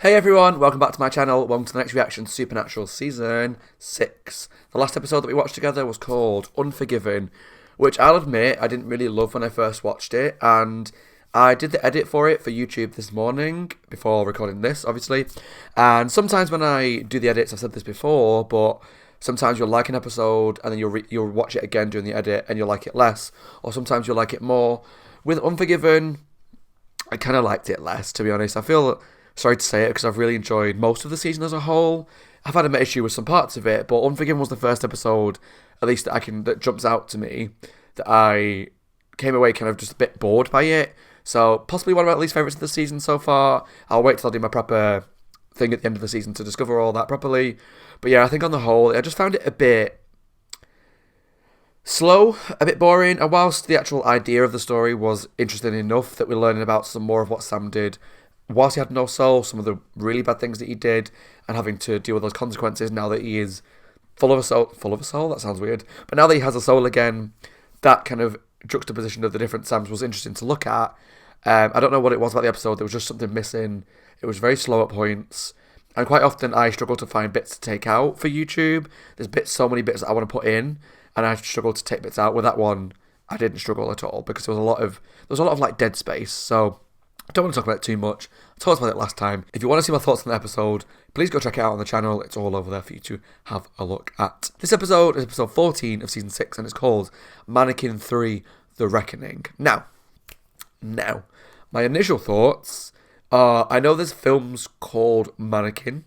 Hey everyone, welcome back to my channel. Welcome to the next reaction to Supernatural Season 6. The last episode that we watched together was called Unforgiven, which I'll admit I didn't really love when I first watched it, and I did the edit for it for YouTube this morning, before recording this, obviously. And sometimes when I do the edits, I've said this before, but sometimes you'll like an episode, and then you'll watch it again during the edit, and you'll like it less, or sometimes you'll like it more. With Unforgiven, I kind of liked it less, to be honest. I feel... sorry to say it, because I've really enjoyed most of the season as a whole. I've had a issue with some parts of it, but Unforgiven was the first episode, at least that jumps out to me, that I came away kind of just a bit bored by it. So possibly one of my least favourites of the season so far. I'll wait till I do my proper thing at the end of the season to discover all that properly. But yeah, I think on the whole, I just found it a bit slow, a bit boring, and whilst the actual idea of the story was interesting enough that we're learning about some more of what Sam did, whilst he had no soul, some of the really bad things that he did, and having to deal with those consequences now that he is full of a soul, that sounds weird, but now that he has a soul again, that kind of juxtaposition of the different Sams was interesting to look at. I don't know what it was about the episode, there was just something missing. It was very slow at points, and quite often I struggle to find bits to take out for YouTube. There's so many bits that I want to put in, and I struggle to take bits out. With that one, I didn't struggle at all, because there was a lot of like dead space, so I don't want to talk about it too much. I talked about it last time. If you want to see my thoughts on the episode, please go check it out on the channel. It's all over there for you to have a look at. This episode is episode 14 of season 6, and it's called Mannequin 3, The Reckoning. Now, my initial thoughts are, I know there's films called Mannequin.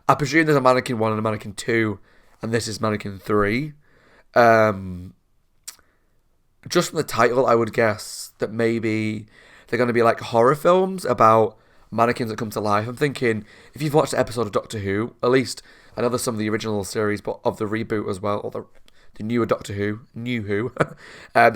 I presume there's a Mannequin 1 and a Mannequin 2, and this is Mannequin 3. Just from the title, I would guess that maybe they're going to be like horror films about mannequins that come to life. I'm thinking, if you've watched the episode of Doctor Who, at least I know there's some of the original series, but of the reboot as well, or the newer Doctor Who, the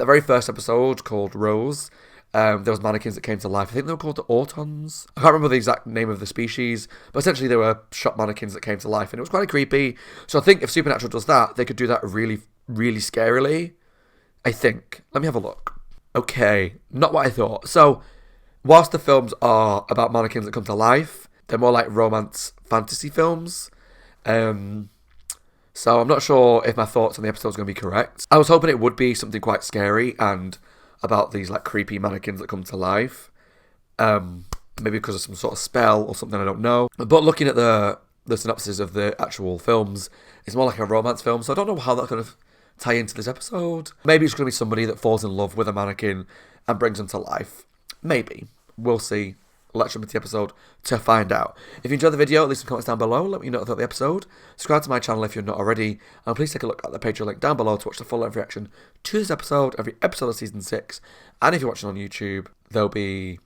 very first episode called Rose, there was mannequins that came to life. I think they were called the Autons. I can't remember the exact name of the species, but essentially they were shot mannequins that came to life, and it was quite creepy. So I think if Supernatural does that, they could do that really, really scarily. I think. Let me have a look. Okay, not what I thought. So, whilst the films are about mannequins that come to life, they're more like romance fantasy films. So I'm not sure if my thoughts on the episode is going to be correct. I was hoping it would be something quite scary and about these like creepy mannequins that come to life. Maybe because of some sort of spell or something, I don't know. But looking at the synopsis of the actual films, it's more like a romance film, so I don't know how that's going to tie into this episode. Maybe it's going to be somebody that falls in love with a mannequin and brings them to life. Maybe. We'll see. Let's jump into the episode to find out. If you enjoyed the video, leave some comments down below. Let me know about the episode. Subscribe to my channel if you're not already. And please take a look at the Patreon link down below to watch the full length reaction to this episode, every episode of Season 6. And if you're watching on YouTube, there'll be...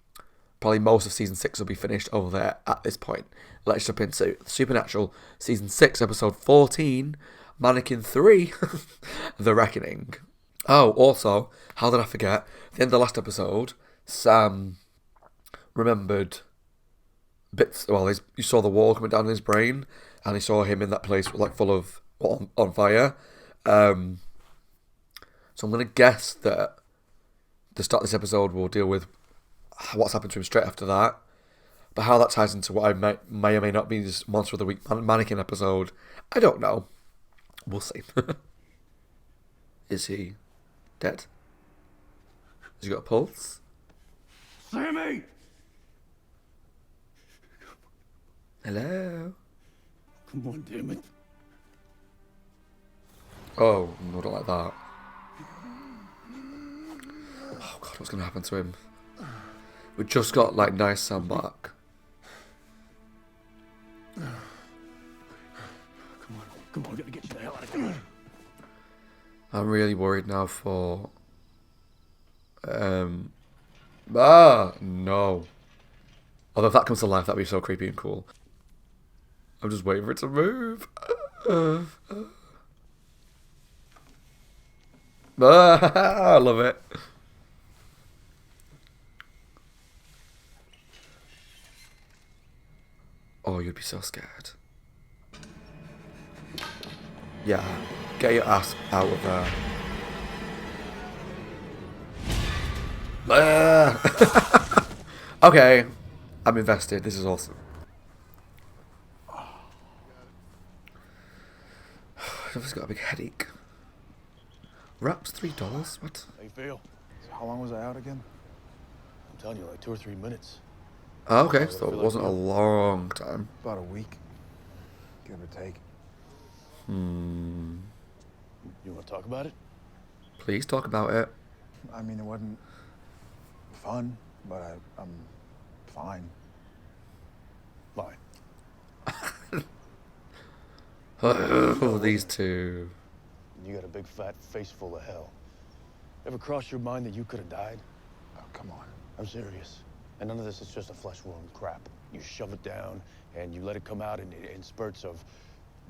probably most of Season 6 will be finished over there at this point. Let's jump into Supernatural Season 6, Episode 14, Mannequin 3, The Reckoning. Oh, also, how did I forget? At the end of the last episode, Sam remembered bits. Well, you saw the wall coming down in his brain, and he saw him in that place like full of on fire. So I'm gonna guess that the start of this episode will deal with what's happened to him straight after that. But how that ties into what I may or may not be this Monster of the Week mannequin episode, I don't know. We'll see. Is he dead? Has he got a pulse? Sammy! Hello? Come on, damn it. Oh, no, I don't like that. Oh god, what's going to happen to him? We just got, like, nice Sam back. Come on, gotta get you the hell out of here. I'm really worried now for... no. Although if that comes to life, that'd be so creepy and cool. I'm just waiting for it to move. I love it. Oh, you'd be so scared. Yeah, get your ass out of there. Okay, I'm invested. This is awesome. I've just got a big headache. Wraps $3? What? How you feel? So how long was I out again? I'm telling you, like 2 or 3 minutes. Oh, okay, How so do I it feel wasn't a like you? long time. About a week, give or take. You want to talk about it? Please talk about it. I mean, it wasn't fun, but I'm fine. Fine. Oh, these two. You got a big fat face full of hell. Ever crossed your mind that you could have died? Oh, come on. I'm serious. And none of this is just a flesh wound crap. You shove it down and you let it come out in spurts of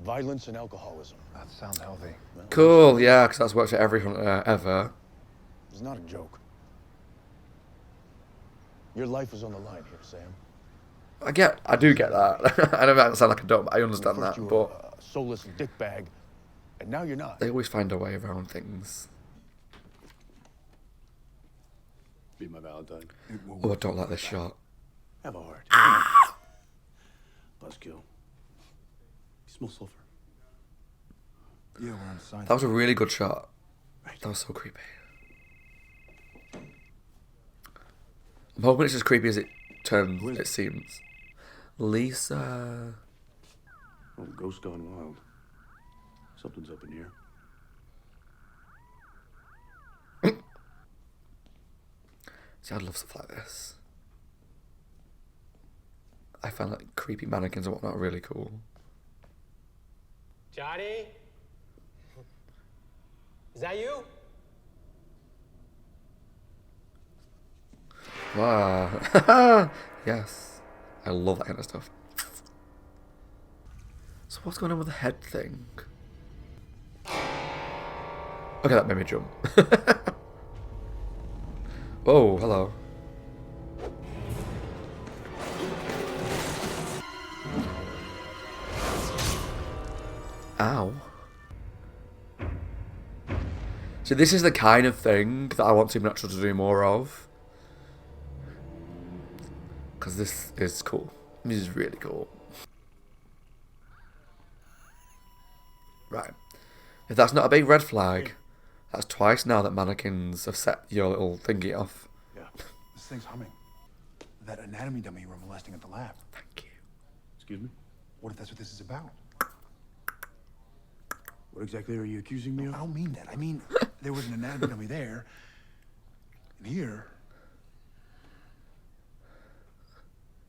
violence and alcoholism. That sounds healthy. Well, Cool, yeah, because that's worked for every hunter ever. It's not a joke. Your life is on the line here, Sam. I do get that. I know that sound like a dumb, I understand First that, you were but a soulless dickbag, and now you're not. they always find a way around things. Be my Valentine. Oh, I don't like this shot. Have a heart. Buzzkill. You smell sulfur. Yeah, we're on science. That was a really good shot. That was so creepy. I'm hoping it's as creepy as it seems. Lisa. Oh, ghost gone wild. Something's up in here. See, I'd love stuff like this. I find like creepy mannequins and whatnot really cool. Johnny? Is that you? Wow. Yes. I love that kind of stuff. So what's going on with the head thing? Okay, that made me jump. Oh, hello. Ow. So this is the kind of thing that I want Supernatural to do more of. Because this is cool. This is really cool. Right. If that's not a big red flag, that's twice now that mannequins have set your little thingy off. Yeah. This thing's humming. That anatomy dummy you were molesting at the lab. Thank you. Excuse me? What if that's what this is about? What exactly are you accusing me of? I don't mean that. I mean, there was an anatomy dummy there. And here.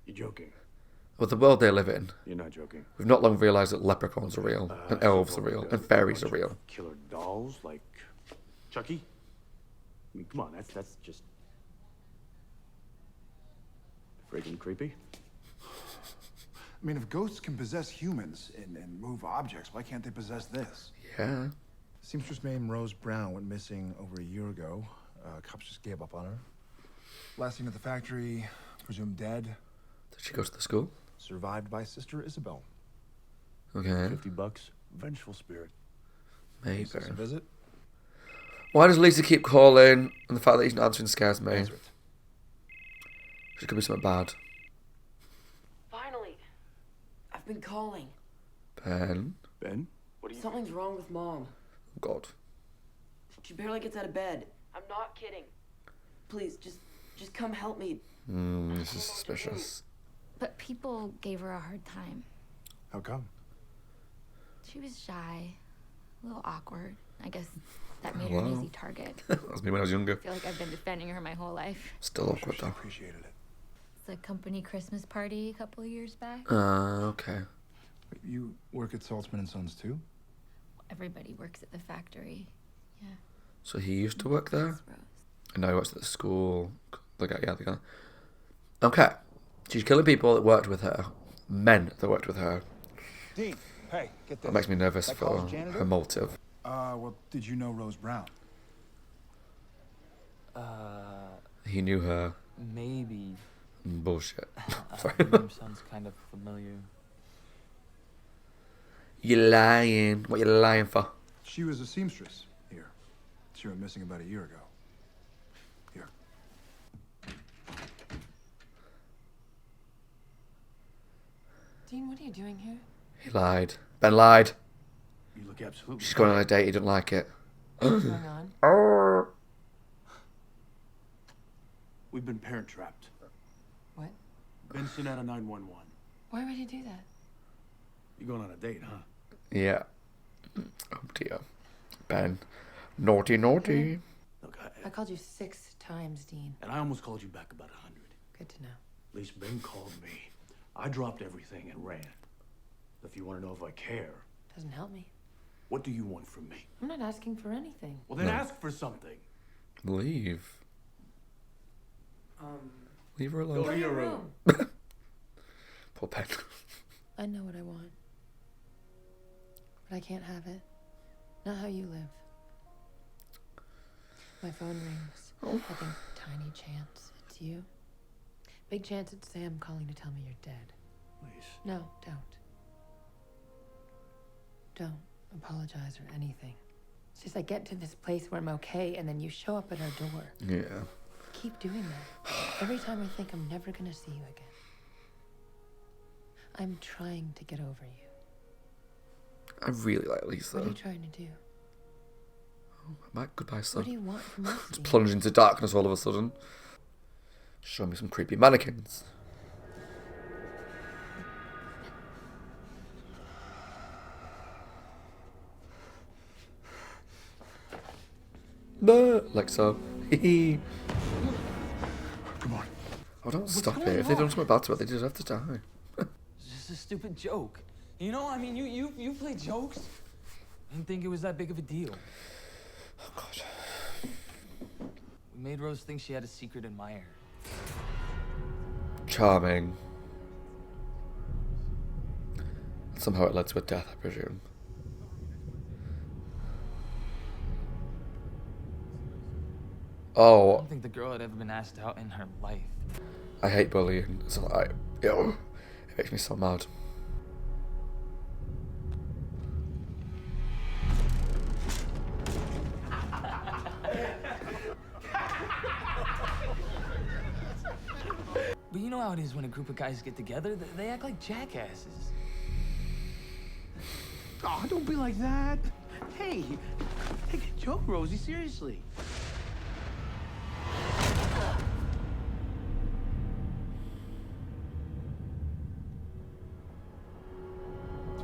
You're joking. With the world they live in, You're not joking. we've not long realised that leprechauns are real, and elves are real, and fairies are real. Killer dolls like Chucky? I mean, come on, that's just freaking creepy. I mean, if ghosts can possess humans and move objects, why can't they possess this? Yeah. Seamstress named Rose Brown went missing over a year ago. Cops just gave up on her. Last seen at the factory, presumed dead. Did she go to the school? Survived by Sister Isabel. Okay. $50, vengeful spirit. Maybe. Is this a visit? Why does Lisa keep calling? And the fact that he's not answering scares me. Answer it. It could be something bad. Finally, I've been calling. Ben? Ben? What are you... Something's wrong with Mom. Oh, God. She barely gets out of bed. I'm not kidding. Please, just come help me. This is suspicious. But people gave her a hard time. How come? She was shy, a little awkward. I guess that made her an Wow. easy target. That was me when I was younger. I feel like I've been defending her my whole life. Still awkward She though. appreciated it. It's a company Christmas party a couple of years back. Okay. Wait, you work at Saltzman and Sons too? Everybody works at the factory. Yeah. So he used to work there? That's Rose. And now he works at the school. The guy. Okay. She's killing people that worked with her. Men that worked with her. Dean, hey, get this. That makes me nervous That for college janitor? her motive. Well, did you know Rose Brown? He knew her. Maybe. Bullshit. Sorry. The name sounds kind of familiar. You're lying. What you lying for? She was a seamstress here. She went missing about a year ago. Here. Dean, what are you doing here? He lied. Ben lied. You look absolutely She's going on a date, he didn't like it. What's going on? Oh. We've been parent trapped. What? Ben sent out a 911. Why would you do that? You going on a date, huh? Yeah. Oh dear. Ben. Naughty, naughty. Look, I called you 6 times, Dean. and I almost called you back about 100. Good to know. At least Ben called me. I dropped everything and ran. If you want to know if I care, Doesn't help me. what do you want from me? I'm not asking for anything. Well, then No. ask for something. Leave. Leave her Go alone. to your room. Poor Ben. I know what I want. But I can't have it. Not how you live. My phone rings. I think tiny chance it's you. Big chance it's Sam calling to tell me you're dead. Please. No, don't. Don't apologize or anything. It's just I get to this place where I'm okay and then you show up at our door. Yeah. Keep doing that. Every time I think I'm never gonna see you again. I'm trying to get over you. I really like Lisa. What are you trying to do? My goodbye, What son. do you want from us? Just Dean? plunge into darkness all of a sudden. Show me some creepy mannequins. Like so. Hee. Come on. Oh, don't stop going it. If they've done on? something bad to it, they deserve to die. It's just a stupid joke. You know, I mean, you play jokes. I didn't think it was that big of a deal. Oh, God. We made Rose think she had a secret admirer. Charming. Somehow it led to a death, I presume. I Oh, don't think the girl had ever been asked out in her life. I hate bullying. It's like, yo, it makes me so mad. But you know how it is when a group of guys get together? They act like jackasses. Oh, don't be like that. Hey, take a joke, Rosie. Seriously.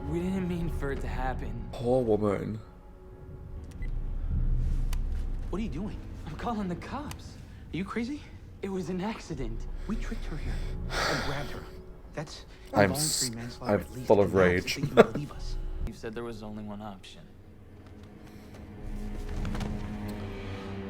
We didn't mean for it to happen. Poor woman. What are you doing? I'm calling the cops. Are you crazy? It was an accident. We tricked her here and grabbed her. That's I'm involuntary s- manslaughter I'm at least, full of and now rage. they even believe us. You said there was only one option.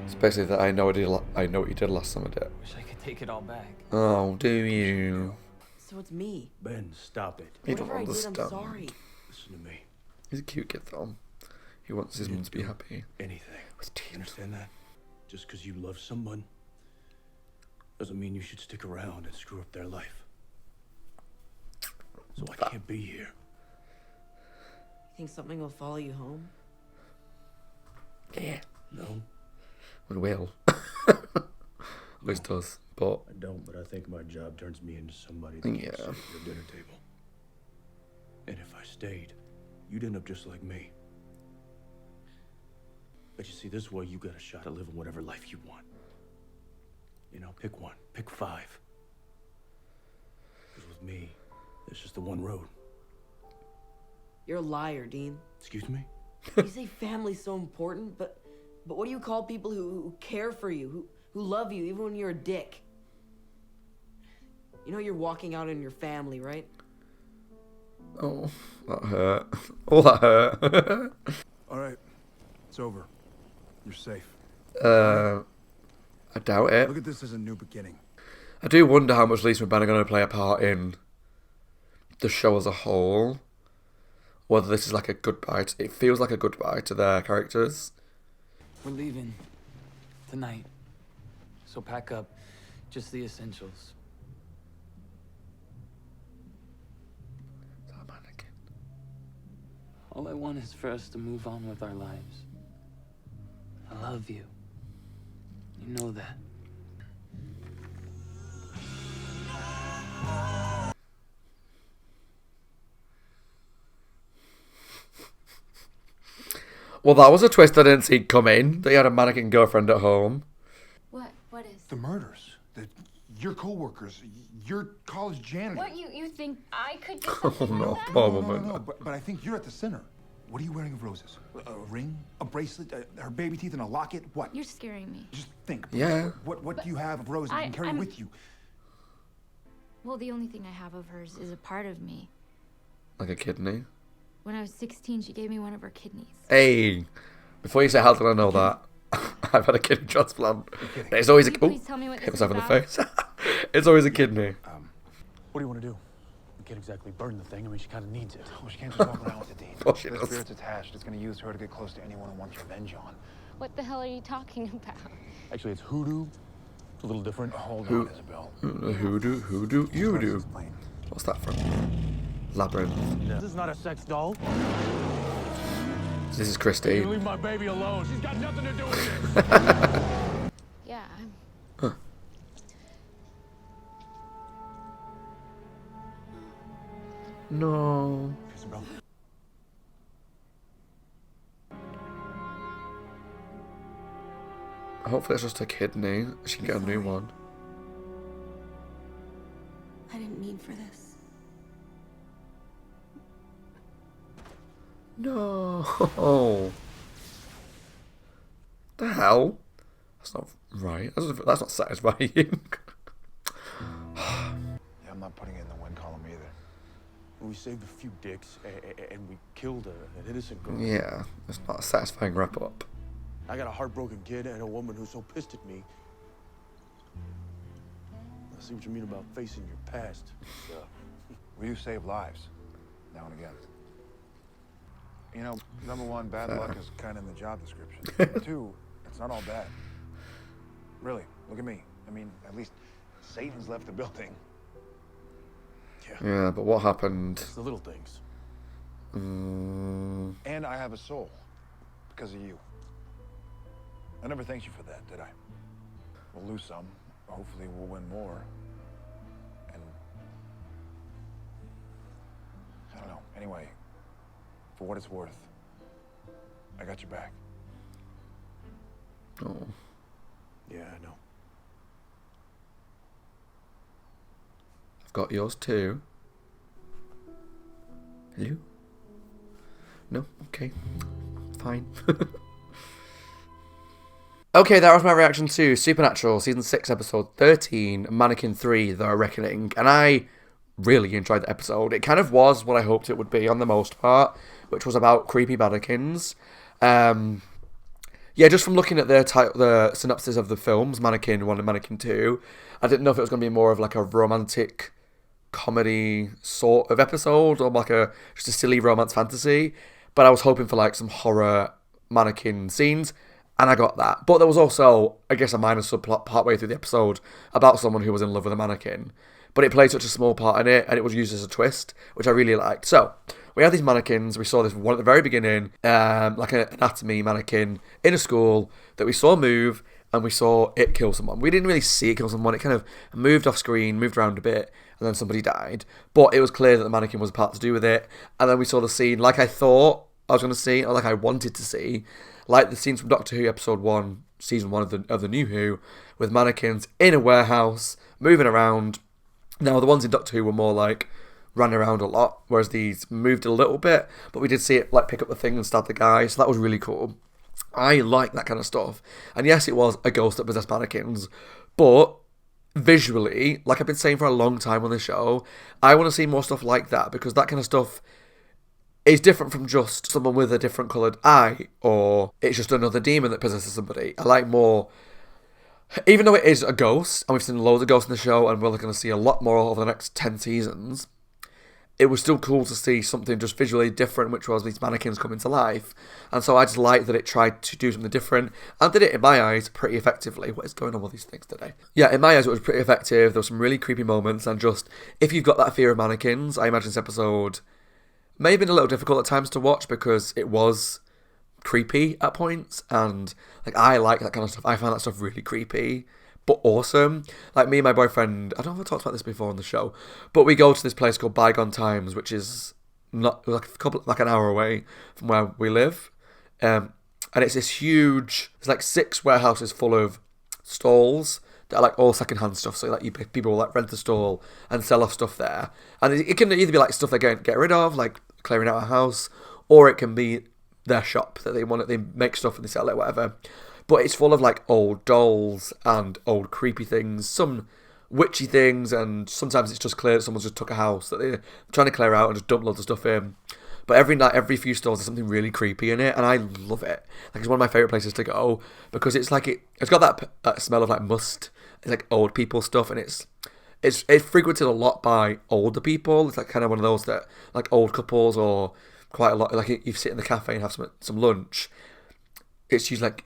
It's basically that I know what you did last summer, did. Wish I could take it all back. Oh, do you? So it's me. Ben, stop it. You don't Whatever I did, understand. I'm sorry. Listen to me. He's a cute kid, though. He wants his mum to be happy. Anything. With You tears. understand that? Just because you love someone doesn't mean you should stick around and screw up their life. So I can't be here. You think something will follow you home? Yeah. No, We will. Always does. But I don't, but I think my job turns me into somebody that Yeah. can sit at your dinner table. And if I stayed, you'd end up just like me. But you see, this way you got a shot at living whatever life you want. You know, pick one, pick 5. Because with me, there's just the one road. You're a liar, Dean. Excuse me? You say family's so important, but what do you call people who care for you, who love you, even when you're a dick? You know you're walking out on your family, right? oh, that hurt. Oh, that hurt. All right, it's over. You're safe. I doubt it. Look at this as a new beginning. I do wonder how much Lisa and Ben are going to play a part in the show as a whole. Whether this is like a goodbye. It feels like a goodbye to their characters. We're leaving tonight. So pack up just the essentials. Is that a mannequin? All I want is for us to move on with our lives. I love you. You know that. Well, that was a twist I didn't see coming. That he had a mannequin girlfriend at home. What is? The murders. Your co-workers. Your college janitor. What, you think I could do Oh something no, like that? poor No, woman. but I think you're at the center. What are you wearing of Rose's? A ring? A bracelet? Her baby teeth and a locket? What? You're scaring me. Just think. Yeah. What do you have of Rose that you can carry with you? Well, the only thing I have of hers is a part of me. Like a kidney. When I was 16, she gave me one of her kidneys. Hey, before you say how did I know that, I've had a kidney transplant. It's always a... Can you Oh, please tell me what hit this is myself in the about? face. It's always a kidney. What do you want to do? We can't exactly burn the thing. I mean, she kind of needs it. Well, she can't just walk around with the deed. Well, she The does. spirit's attached. It's going to use her to get close to anyone who wants revenge on. What the hell are you talking about? Actually, it's hoodoo. It's a little different. Hold on, Isabel. Hoodoo, you do. Explain. What's that from? Labyrinth. This is not a sex doll. This is Christine. Leave my baby alone. She's got nothing to do with this. Yeah, No. Isabel. Hopefully it's just a kidney. She can get a new one. I didn't mean for this. No. The hell? That's not right. That's not satisfying. Yeah, I'm not putting it in the win column either. We saved a few dicks and we killed an innocent girl. Yeah, it's not a satisfying wrap up. I got a heartbroken kid and a woman who's so pissed at me. I see what you mean about facing your past. We do save lives, now and again. You know, number one, bad luck is kind of in the job description. Number two, it's not all bad. Really, look at me. I mean, at least Satan's left the building. Yeah, but what happened? It's the little things. And I have a soul because of you. I never thanked you for that, did I? We'll lose some. Hopefully we'll win more. And I don't know. Anyway, for what it's worth, I got your back. Oh. Yeah, I know. I've got yours too. Hello? No? Okay. Fine. Okay, that was my reaction to Supernatural Season 6, Episode 13, Mannequin 3, The Reckoning. And I really enjoyed the episode. It kind of was what I hoped it would be on the most part, which was about creepy mannequins. Yeah, just from looking at the synopsis of the films, Mannequin 1 and Mannequin 2, I didn't know if it was going to be more of like a romantic comedy sort of episode or like just a silly romance fantasy. But I was hoping for like some horror mannequin scenes. And I got that. But there was also, I guess, a minor subplot partway through the episode about someone who was in love with a mannequin. But it played such a small part in it, and it was used as a twist, which I really liked. So, we had these mannequins. We saw this one at the very beginning, like an anatomy mannequin in a school that we saw move, and we saw it kill someone. We didn't really see it kill someone. It kind of moved off screen, moved around a bit, and then somebody died. But it was clear that the mannequin was a part to do with it. And then we saw the scene like I thought I was going to see, or like I wanted to see. Like the scenes from Doctor Who episode 1, season 1 of the New Who, with mannequins in a warehouse, moving around. Now, the ones in Doctor Who were more like, ran around a lot, whereas these moved a little bit, but we did see it like pick up the thing and stab the guy, so that was really cool. I like that kind of stuff. And yes, it was a ghost that possessed mannequins, but visually, like I've been saying for a long time on the show, I want to see more stuff like that, because that kind of stuff is different from just someone with a different coloured eye, or it's just another demon that possesses somebody. I like more, even though it is a ghost, and we've seen loads of ghosts in the show, and we're going to see a lot more over the next 10 seasons, it was still cool to see something just visually different, which was these mannequins coming to life. And so I just liked that it tried to do something different, and did it, in my eyes, pretty effectively. What is going on with these things today? Yeah, in my eyes, it was pretty effective. There were some really creepy moments, and just, if you've got that fear of mannequins, I imagine this episode may have been a little difficult at times to watch because it was creepy at points, and like I like that kind of stuff. I find that stuff really creepy but awesome. Like me and my boyfriend, I don't know if I talked about this before on the show, but we go to this place called Bygone Times, which is not like an hour away from where we live. And it's this huge, it's like 6 warehouses full of stalls that are like all secondhand stuff. So like people will like rent the stall and sell off stuff there. And it can either be like stuff they're going to get rid of, like clearing out a house, or it can be their shop that they make stuff and they sell it, whatever. But it's full of like old dolls and old creepy things, some witchy things, and sometimes it's just clear that someone's just took a house that they're trying to clear out and just dump loads of stuff in. But every night, every few stores, there's something really creepy in it, and I love it. Like, it's one of my favourite places to go, because it's like, it's got that smell of like must. It's like old people stuff, and it's frequented a lot by older people. It's like kind of one of those that, like old couples, or quite a lot, like you sit in the cafe and have some lunch. It's usually like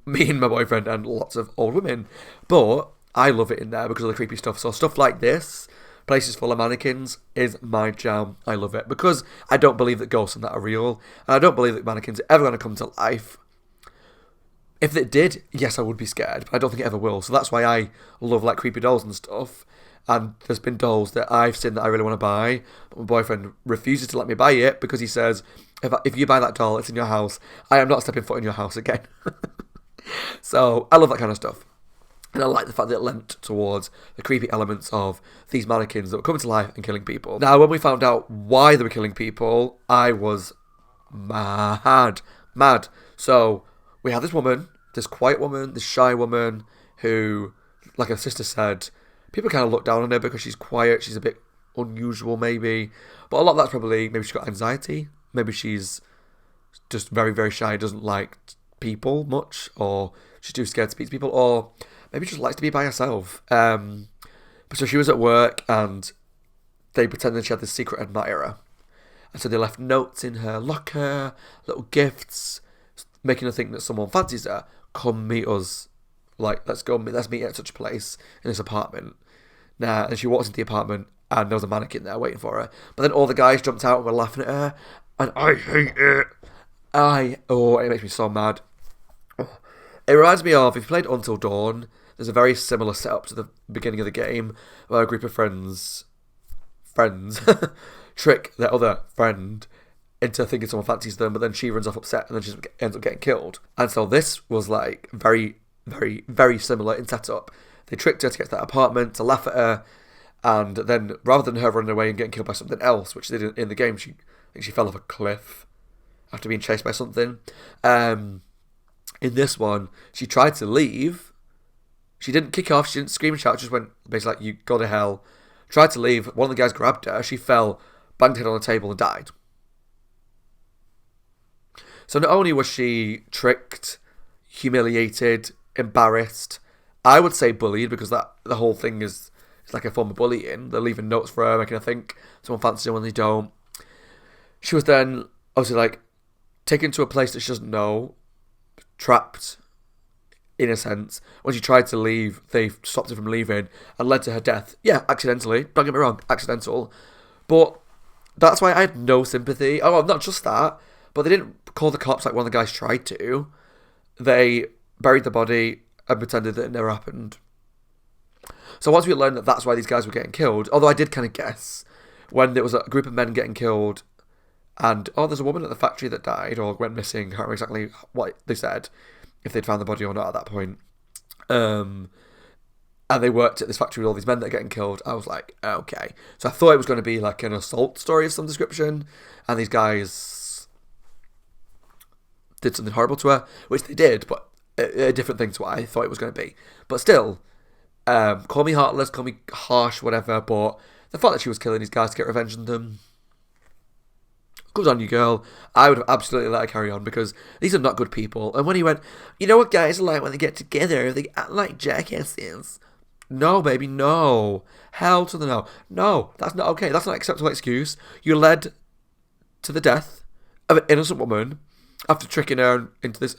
me and my boyfriend and lots of old women. But I love it in there because of the creepy stuff. So stuff like this, places full of mannequins, is my jam. I love it because I don't believe that ghosts and that are real, and I don't believe that mannequins are ever going to come to life. If it did, yes, I would be scared, but I don't think it ever will. So that's why I love like creepy dolls and stuff. And there's been dolls that I've seen that I really want to buy, but my boyfriend refuses to let me buy it because he says, if you buy that doll, it's in your house. I am not stepping foot in your house again. So I love that kind of stuff. And I like the fact that it lent towards the creepy elements of these mannequins that were coming to life and killing people. Now, when we found out why they were killing people, I was mad. So we had this woman, this quiet woman, this shy woman who, like her sister said, people kind of look down on her because she's quiet, she's a bit unusual maybe. But a lot of that's probably, maybe she's got anxiety, maybe she's just very, very shy, doesn't like people much, or she's too scared to speak to people, or maybe she just likes to be by herself. But so she was at work and they pretended she had this secret admirer. And so they left notes in her locker, little gifts, making her think that someone fancies her. Come meet us. Like, let's meet at such a place in this apartment. Now, and she walks into the apartment and there was a mannequin there waiting for her. But then all the guys jumped out and were laughing at her. And I hate it. It makes me so mad. It reminds me of, if you played Until Dawn, there's a very similar setup to the beginning of the game, where a group of friends trick their other friend into thinking someone fancies them, but then she runs off upset and then she ends up getting killed. And so this was like very, very, very similar in setup. They tricked her to get to that apartment, to laugh at her, and then rather than her running away and getting killed by something else, which they did in the game, I think she fell off a cliff after being chased by something. In this one, she tried to leave. She didn't kick off, she didn't scream and shout, just went basically like, you go to hell. Tried to leave, one of the guys grabbed her, she fell, banged her head on the table and died. So not only was she tricked, humiliated, embarrassed, I would say bullied, because the whole thing is like a form of bullying. They're leaving notes for her, making her think someone fancies her when they don't. She was then obviously like taken to a place that she doesn't know, trapped in a sense. When she tried to leave, they stopped her from leaving and led to her death. Yeah, accidentally, don't get me wrong, accidental. But that's why I had no sympathy. Oh, not just that, but they didn't call the cops like one of the guys tried to. They buried the body and pretended that it never happened. So once we learned that that's why these guys were getting killed, although I did kind of guess, when there was a group of men getting killed and, there's a woman at the factory that died or went missing, I can't remember exactly what they said, if they'd found the body or not at that point. And they worked at this factory with all these men that are getting killed. I was like, okay. So I thought it was going to be like an assault story of some description, and these guys did something horrible to her, which they did, but a different thing to what I thought it was going to be. But still, call me heartless, call me harsh, whatever, but the fact that she was killing these guys to get revenge on them, good on you, girl. I would have absolutely let her carry on, because these are not good people. And when he went, you know what guys are like when they get together, they act like jackasses. No, baby, no. Hell to the no. No, that's not okay. That's not an acceptable excuse. You led to the death of an innocent woman after tricking her into this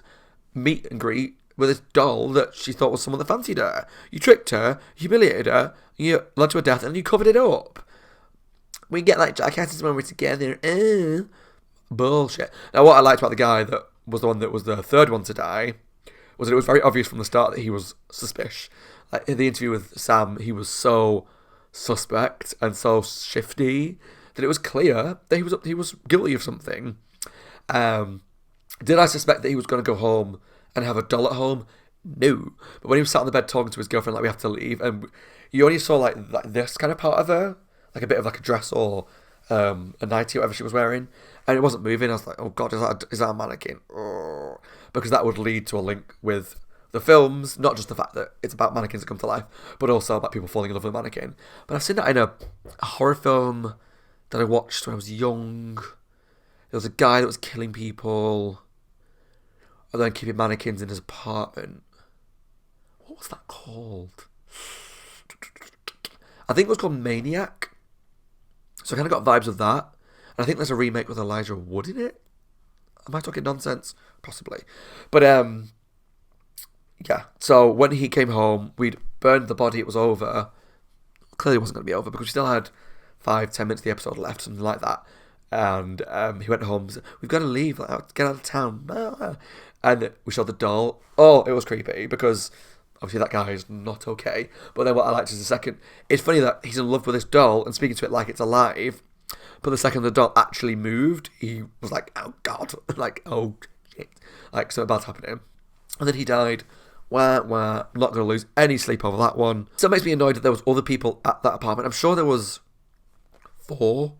meet and greet with this doll that she thought was someone that fancied her. You tricked her, humiliated her, you led to her death, and you covered it up. We get like jackasses when we're together. Bullshit. Now, what I liked about the guy that was the one that was the third one to die was that it was very obvious from the start that he was suspicious. Like in the interview with Sam, he was so suspect and so shifty that it was clear that he was guilty of something. Did I suspect that he was going to go home and have a doll at home? No. But when he was sat on the bed talking to his girlfriend, like, we have to leave, and you only saw like this kind of part of her, like a bit of like a dress or a nightie or whatever she was wearing, and it wasn't moving. I was like, oh god, is that a mannequin? Oh. Because that would lead to a link with the films, not just the fact that it's about mannequins that come to life, but also about people falling in love with a mannequin. But I've seen that in a horror film that I watched when I was young. There was a guy that was killing people and then keeping mannequins in his apartment. What was that called? I think it was called Maniac. So I kind of got vibes of that. And I think there's a remake with Elijah Wood in it. Am I talking nonsense? Possibly. But, yeah. So when he came home, we'd burned the body, it was over. Clearly it wasn't going to be over because we still had 5-10 minutes of the episode left, something like that. And he went home and said, we've got to leave, like, get out of town. And we showed the doll. Oh, it was creepy because obviously that guy is not okay. But then what I liked is the second, it's funny that he's in love with this doll and speaking to it like it's alive. But the second the doll actually moved, he was like, oh god, like, oh shit, like something bad's happening. And then he died. Wah, wah. I'm not going to lose any sleep over that one. So it makes me annoyed that there was other people at that apartment. I'm sure there was 4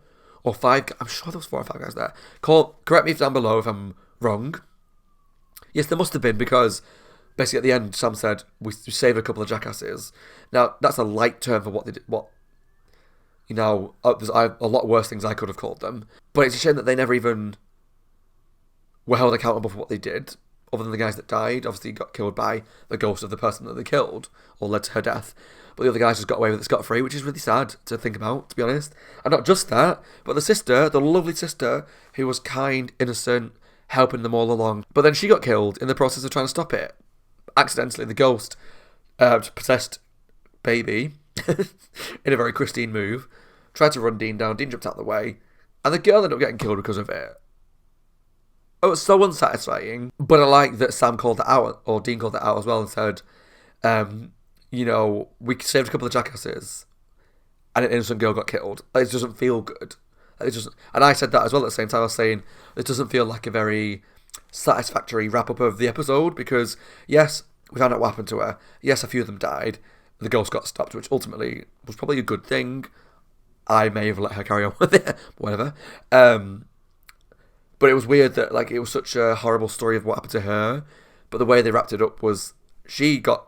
or 5. I'm sure there was 4 or 5 guys there. Correct me down below if I'm wrong. Yes, there must have been, because basically at the end, Sam said, we saved a couple of jackasses. Now, that's a light term for what they did. You know, there's a lot worse things I could have called them. But it's a shame that they never even were held accountable for what they did. Other than the guys that died, obviously got killed by the ghost of the person that they killed, or led to her death. But the other guys just got away with it scot-free, which is really sad to think about, to be honest. And not just that, but the sister, the lovely sister, who was kind, innocent, helping them all along. But then she got killed in the process of trying to stop it. Accidentally, the ghost possessed baby, in a very Christine move, tried to run Dean down, Dean jumped out of the way, and the girl ended up getting killed because of it. Oh, it's so unsatisfying. But I like that Sam called it out, or Dean called it out as well, and said, you know, we saved a couple of jackasses, and an innocent girl got killed. It doesn't feel good. It doesn't. And I said that as well at the same time. I was saying, it doesn't feel like a very satisfactory wrap-up of the episode, because, yes, we found out what happened to her. Yes, a few of them died. The ghost got stopped, which ultimately was probably a good thing. I may have let her carry on with it, whatever. But it was weird that, like, it was such a horrible story of what happened to her. But the way they wrapped it up was she got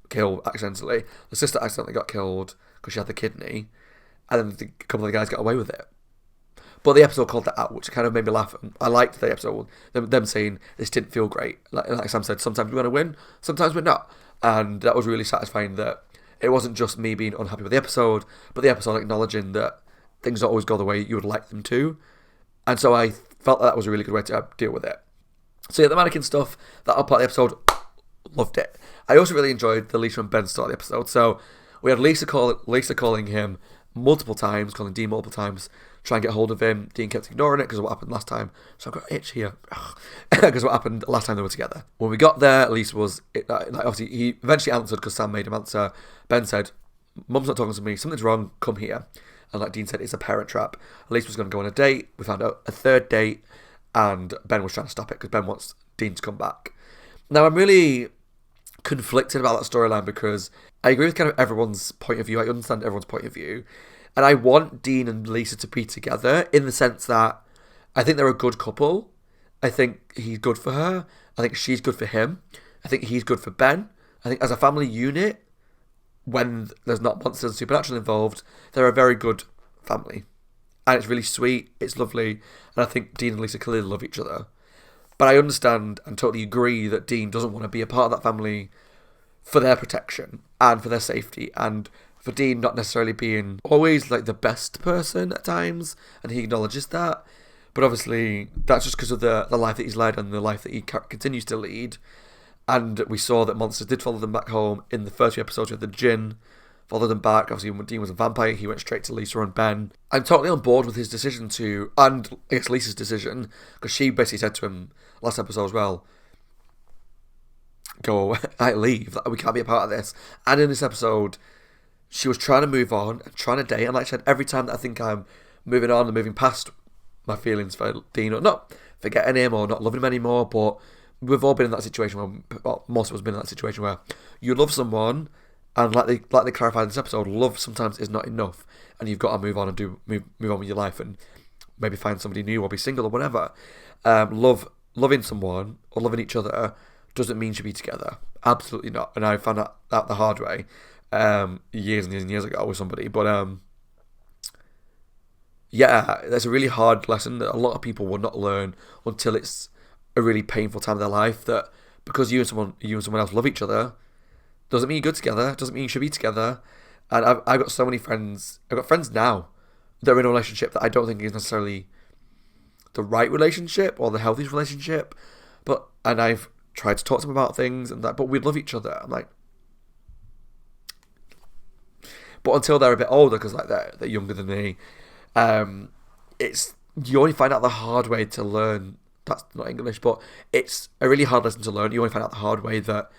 killed accidentally. The sister accidentally got killed because she had the kidney. And then a couple of the guys got away with it. But the episode called that out, which kind of made me laugh. I liked the episode, them saying this didn't feel great. Like Sam said, sometimes we're going to win, sometimes we're not. And that was really satisfying that it wasn't just me being unhappy with the episode, but the episode acknowledging that things don't always go the way you would like them to. And so I felt that was a really good way to deal with it. So yeah, the mannequin stuff, that part of the episode, loved it. I also really enjoyed the Lisa and Ben start of the episode. So we had Lisa calling him multiple times, calling Dean multiple times, try and get hold of him. Dean kept ignoring it because of what happened last time. So I've got an itch here. Because what happened last time they were together. When we got there, Lisa was, obviously, he eventually answered because Sam made him answer. Ben said, Mum's not talking to me, something's wrong, come here. And like Dean said, it's a parent trap. Lisa was going to go on a date. We found out a third date. And Ben was trying to stop it because Ben wants Dean to come back. Now, I'm really conflicted about that storyline because I agree with kind of everyone's point of view. I understand everyone's point of view. And I want Dean and Lisa to be together in the sense that I think they're a good couple. I think he's good for her. I think she's good for him. I think he's good for Ben. I think as a family unit, when there's not monsters and supernatural involved, they're a very good family. And it's really sweet, it's lovely, and I think Dean and Lisa clearly love each other. But I understand and totally agree that Dean doesn't want to be a part of that family for their protection and for their safety, and for Dean not necessarily being always like the best person at times, and he acknowledges that. But obviously, that's just because of the life that he's led and the life that he continues to lead. And we saw that monsters did follow them back home in the first few episodes with the Djinn. Followed them back. Obviously, when Dean was a vampire, he went straight to Lisa and Ben. I'm totally on board with his decision to, and I guess Lisa's decision, because she basically said to him last episode as well, go away, I leave, we can't be a part of this. And in this episode, she was trying to move on and trying to date. And like I said, every time that I think I'm moving on and moving past my feelings for Dean, or not forgetting him or not loving him anymore. But we've all been in that situation where, well, most of us have been in that situation where you love someone, and like they clarified in this episode, love sometimes is not enough, and you've got to move on and move on with your life and maybe find somebody new or be single or whatever. Loving someone or loving each other doesn't mean you should be together. Absolutely not. And I found that out the hard way years and years and years ago with somebody. But yeah, that's a really hard lesson that a lot of people will not learn until it's a really painful time of their life. That because you and someone else love each other doesn't mean you're good together. Doesn't mean you should be together. And I've got so many friends. I've got friends now that are in a relationship that I don't think is necessarily the right relationship or the healthiest relationship. And I've tried to talk to them about things and that, but we love each other. I'm like, but until they're a bit older, because like they're younger than me, it's you only find out the hard way to learn. That's not English, but it's a really hard lesson to learn. You only find out the hard way that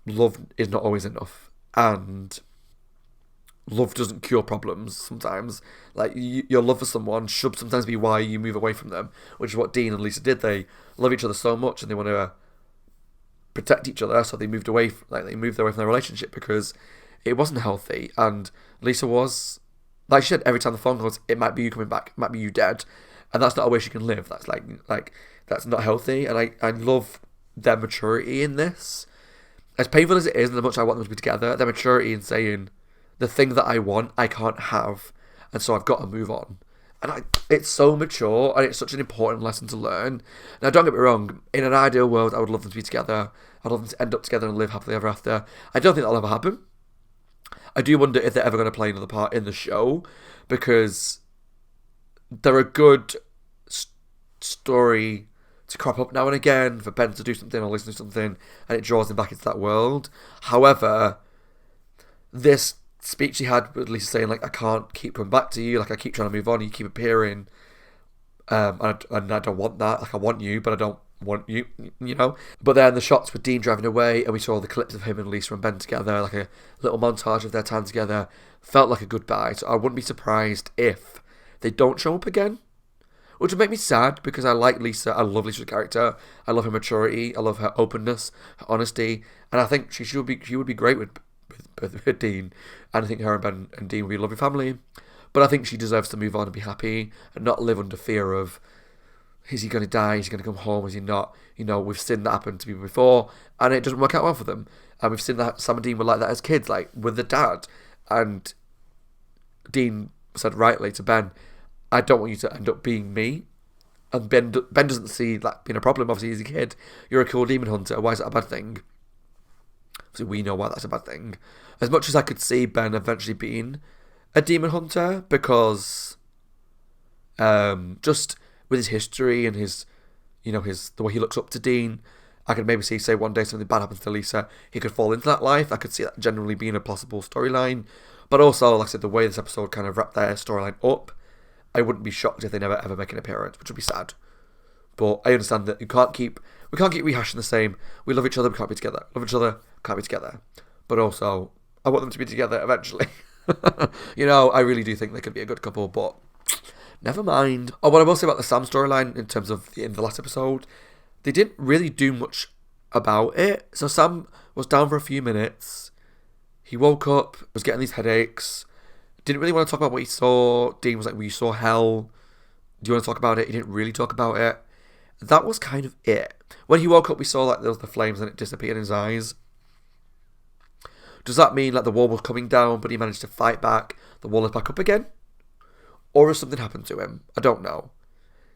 love is not always enough, and love doesn't cure problems sometimes. Like, your love for someone should sometimes be why you move away from them, which is what Dean and Lisa did. They love each other so much and they want to protect each other, so they moved away from their relationship because it wasn't healthy. And Lisa was, like she said, every time the phone goes, it might be you coming back, it might be you dead, and that's not a way she can live. That's like that's not healthy. And I love their maturity in this, as painful as it is and as much I want them to be together. Their maturity in saying, the thing that I want, I can't have, and so I've got to move on. And it's so mature, and it's such an important lesson to learn. Now, don't get me wrong, in an ideal world, I would love them to be together. I'd love them to end up together and live happily ever after. I don't think that'll ever happen. I do wonder if they're ever going to play another part in the show, because they're a good story to crop up now and again for Ben to do something or listen to something, and it draws him back into that world. However, this speech he had with Lisa saying, like, I can't keep coming back to you, like, I keep trying to move on, you keep appearing, and I don't want that, like, I want you, but I don't want you, you know. But then the shots with Dean driving away, and we saw the clips of him and Lisa and Ben together, like a little montage of their time together, felt like a goodbye. So I wouldn't be surprised if they don't show up again, which would make me sad, because I like Lisa. I love Lisa's character. I love her maturity. I love her openness, her honesty, and I think she would be great with Dean, and I think her and Ben and Dean would be a lovely family. But I think she deserves to move on and be happy and not live under fear of, is he going to die? Is he going to come home? Is he not? You know, we've seen that happen to people before, and it doesn't work out well for them. And we've seen that Sam and Dean were like that as kids, like with the dad. And Dean said rightly to Ben, I don't want you to end up being me. And Ben doesn't see that being a problem. Obviously, he's a kid. You're a cool demon hunter. Why is that a bad thing? So we know why that's a bad thing. As much as I could see Ben eventually being a demon hunter, because just with his history and his, you know, the way he looks up to Dean, I could maybe see, say, one day something bad happens to Lisa, he could fall into that life. I could see that generally being a possible storyline. But also, like I said, the way this episode kind of wrapped their storyline up, I wouldn't be shocked if they never ever make an appearance, which would be sad. But I understand that we can't keep rehashing the same. We love each other, we can't be together. Love each other, can't be together. But also, I want them to be together eventually. You know, I really do think they could be a good couple, but never mind. Oh, what I will say about the Sam storyline in terms of in the last episode, they didn't really do much about it. So Sam was down for a few minutes. He woke up, was getting these headaches. Didn't really want to talk about what he saw. Dean was like, well, you saw hell. Do you want to talk about it? He didn't really talk about it. That was kind of it. When he woke up, we saw like there was the flames and it disappeared in his eyes. Does that mean like the wall was coming down, but he managed to fight back? The wall is back up again? Or has something happened to him? I don't know.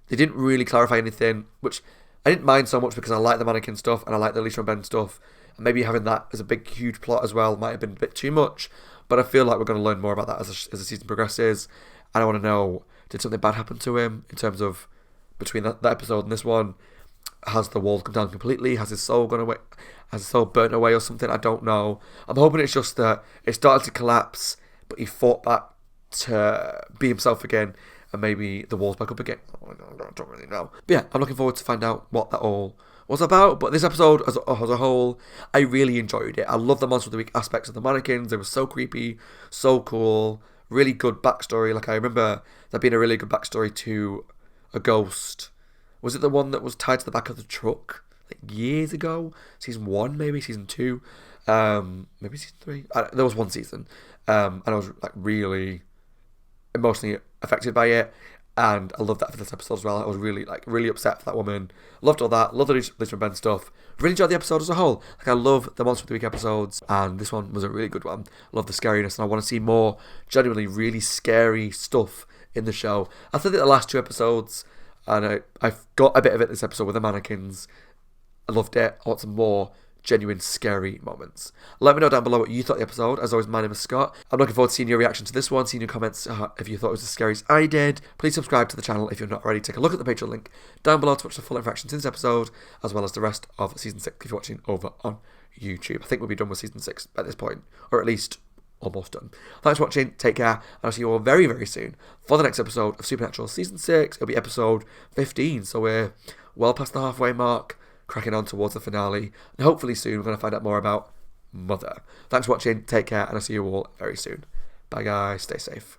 They didn't really clarify anything, which I didn't mind so much because I like the mannequin stuff and I like the Lisa and Ben stuff. And maybe having that as a big, huge plot as well might have been a bit too much. But I feel like we're going to learn more about that as the season progresses. And I want to know, did something bad happen to him in terms of between that episode and this one? Has the walls come down completely? Has his soul gone away? Has his soul burnt away or something? I don't know. I'm hoping it's just that it started to collapse, but he fought back to be himself again, and maybe the wall's back up again. I don't really know. But yeah, I'm looking forward to find out what that all was about. But this episode as a whole, I really enjoyed it. I love the Monster of the Week aspects of the mannequins. They were so creepy, so cool, really good backstory. Like, I remember there being a really good backstory to a ghost Was it the one that was tied to the back of the truck like years ago? Season 1, maybe season 2, maybe season 3. There was one season, and I was like really emotionally affected by it. And I loved that for this episode as well. I was really upset for that woman. Loved all that. Loved the Lisa and Ben stuff. Really enjoyed the episode as a whole. Like, I love the Monster of the Week episodes, and this one was a really good one. Love the scariness, and I want to see more genuinely really scary stuff in the show. I think that the last 2 episodes, and I've got a bit of it this episode with the mannequins. I loved it. I want some more genuine scary moments. Let me know down below what you thought of the episode. As always, my name is Scott. I'm looking forward to seeing your reaction to this one, seeing your comments if you thought it was as scary as I did. Please subscribe to the channel if you're not already. Take a look at the Patreon link down below to watch the full interaction to this episode, as well as the rest of season 6 if you're watching over on YouTube. I think we'll be done with season 6 at this point, or at least almost done. Thanks for watching, take care, and I'll see you all very, very soon for the next episode of Supernatural season 6. It'll be episode 15, so we're well past the halfway mark, cracking on towards the finale, and hopefully soon we're going to find out more about Mother. Thanks for watching, take care, and I'll see you all very soon. Bye guys, stay safe.